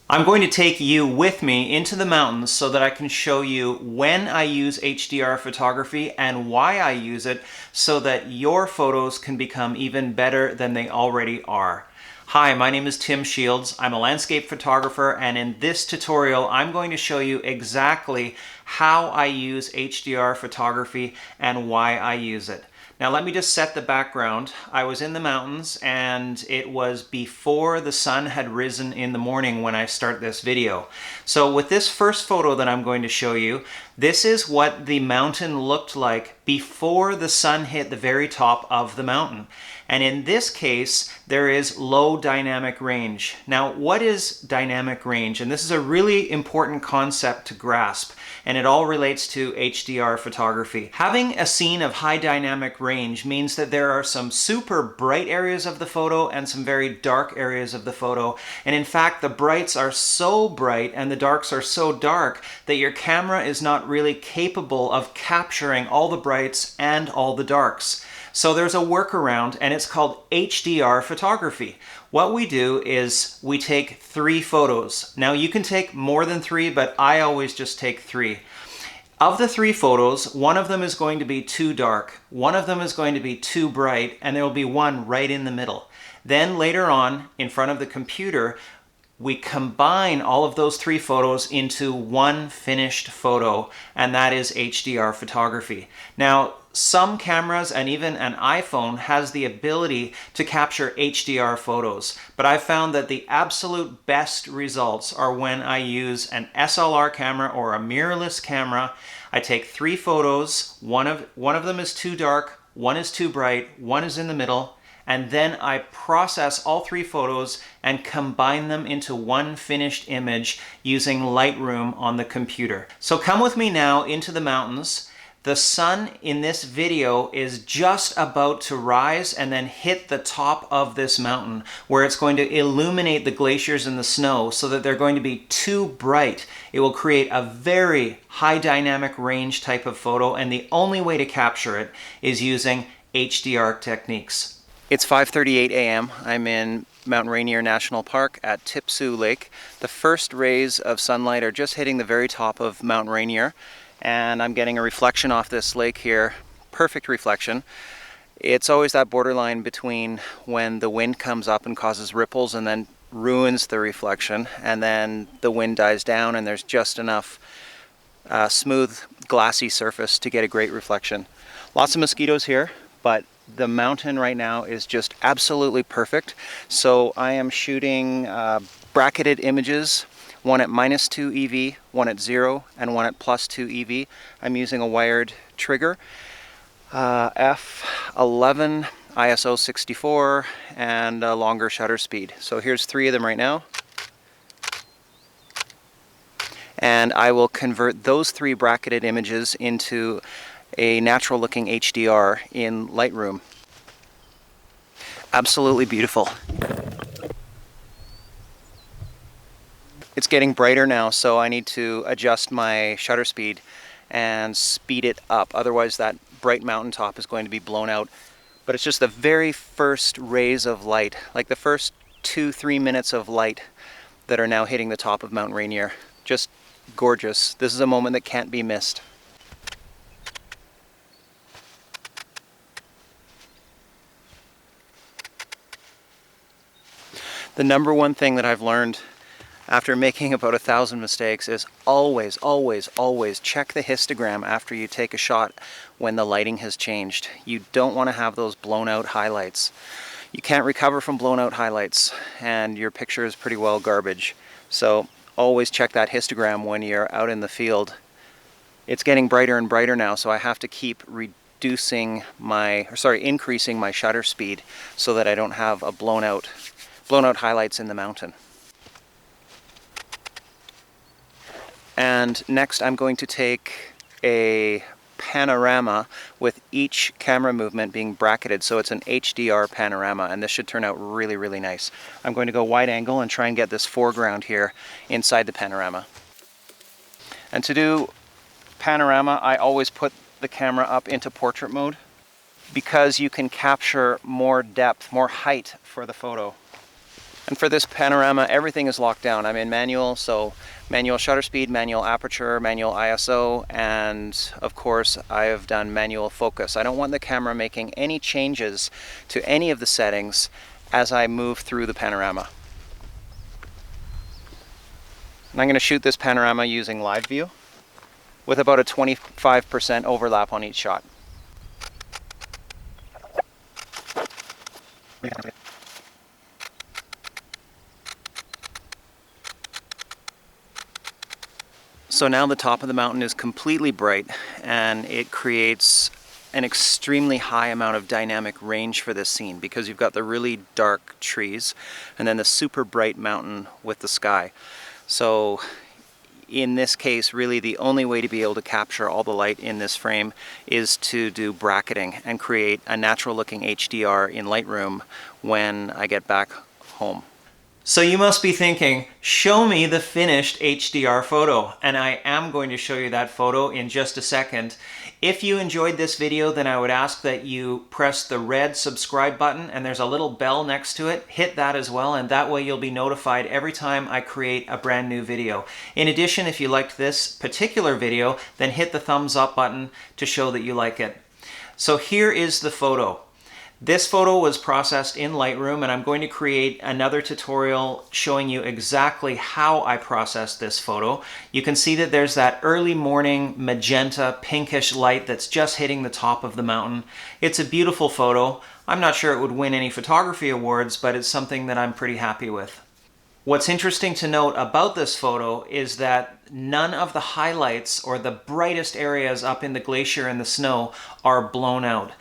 I'm going to take you with me into the mountains so that I can show you when I use HDR photography and why I use it so that your photos can become even better than they already are. Hi, my name is Tim Shields. I'm a landscape photographer, and in this tutorial I'm going to show you exactly how I use HDR photography and why I use it. Now let me just set the background. I was in the mountains and it was before the sun had risen in the morning when I start this video. So with this first photo that I'm going to show you, this is what the mountain looked like before the sun hit the very top of the mountain. And in this case, there is low dynamic range. Now, what is dynamic range? And this is a really important concept to grasp, and it all relates to HDR photography. Having a scene of high dynamic range means that there are some super bright areas of the photo and some very dark areas of the photo. And in fact, the brights are so bright and the darks are so dark that your camera is not really capable of capturing all the brights and all the darks. So there's a workaround, and it's called HDR photography. What we do is we take 3 photos. Now you can take more than 3, but I always just take 3. Of the 3 photos, one of them is going to be too dark, one of them is going to be too bright, and there will be one right in the middle. Then later on, in front of the computer, we combine all of those 3 photos into one finished photo, and that is HDR photography. Now, some cameras and even an iPhone has the ability to capture HDR photos, but I've found that the absolute best results are when I use an SLR camera or a mirrorless camera. I take 3 photos, one of them is too dark, one is too bright, one is in the middle, and then I process all 3 photos and combine them into one finished image using Lightroom on the computer. So come with me now into the mountains. The sun in this video is just about to rise and then hit the top of this mountain, where it's going to illuminate the glaciers and the snow so that they're going to be too bright. It will create a very high dynamic range type of photo, and the only way to capture it is using HDR techniques. It's 5:38 a.m. I'm in Mount Rainier National Park at Tipsoo Lake. The first rays of sunlight are just hitting the very top of Mount Rainier, and I'm getting a reflection off this lake here. Perfect reflection. It's always that borderline between when the wind comes up and causes ripples and then ruins the reflection, and then the wind dies down and there's just enough smooth, glassy surface to get a great reflection. Lots of mosquitoes here, but the mountain right now is just absolutely perfect. So I am shooting bracketed images, one at -2 EV, one at 0, and one at +2 EV. I'm using a wired trigger, f11, ISO 64, and a longer shutter speed. So here's 3 of them right now. And I will convert those 3 bracketed images into a natural looking HDR in Lightroom. Absolutely beautiful. It's getting brighter now, so I need to adjust my shutter speed and speed it up. Otherwise that bright mountaintop is going to be blown out. But it's just the very first rays of light, like the first 2-3 minutes of light that are now hitting the top of Mount Rainier. Just gorgeous. This is a moment that can't be missed. The number one thing that I've learned after making about 1,000 mistakes is always, always, always check the histogram after you take a shot when the lighting has changed. You don't want to have those blown out highlights. You can't recover from blown out highlights, and your picture is pretty well garbage. So always check that histogram when you're out in the field. It's getting brighter and brighter now, so I have to keep increasing my shutter speed so that I don't have a blown out highlights in the mountain. And next I'm going to take a panorama with each camera movement being bracketed, so it's an HDR panorama, and this should turn out really, really nice. I'm going to go wide angle and try and get this foreground here inside the panorama. And to do panorama, I always put the camera up into portrait mode because you can capture more depth, more height for the photo. And for this panorama, everything is locked down. I'm in manual, so manual shutter speed, manual aperture, manual ISO, and of course I've done manual focus. I don't want the camera making any changes to any of the settings as I move through the panorama. And I'm going to shoot this panorama using live view with about a 25% overlap on each shot. So now the top of the mountain is completely bright, and it creates an extremely high amount of dynamic range for this scene because you've got the really dark trees and then the super bright mountain with the sky. So in this case, really the only way to be able to capture all the light in this frame is to do bracketing and create a natural looking HDR in Lightroom when I get back home. So you must be thinking, show me the finished HDR photo, and I am going to show you that photo in just a second. If you enjoyed this video, then I would ask that you press the red subscribe button, and there's a little bell next to it. Hit that as well, and that way you'll be notified every time I create a brand new video. In addition, if you liked this particular video, then hit the thumbs up button to show that you like it. So here is the photo. This photo was processed in Lightroom, and I'm going to create another tutorial showing you exactly how I processed this photo. You can see that there's that early morning magenta pinkish light that's just hitting the top of the mountain. It's a beautiful photo. I'm not sure it would win any photography awards, but it's something that I'm pretty happy with. What's interesting to note about this photo is that none of the highlights or the brightest areas up in the glacier and the snow are blown out.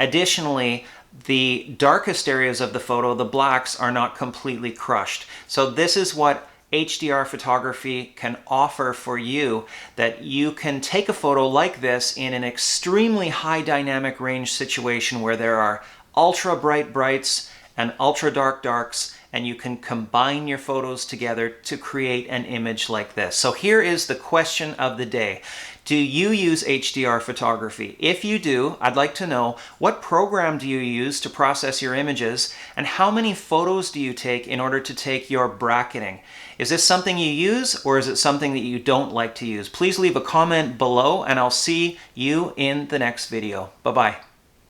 Additionally, the darkest areas of the photo, the blacks, are not completely crushed. So this is what HDR photography can offer for you, that you can take a photo like this in an extremely high dynamic range situation where there are ultra bright brights and ultra dark darks, and you can combine your photos together to create an image like this. So here is the question of the day. Do you use HDR photography? If you do, I'd like to know, what program do you use to process your images, and how many photos do you take in order to take your bracketing? Is this something you use, or is it something that you don't like to use? Please leave a comment below, and I'll see you in the next video. Bye-bye.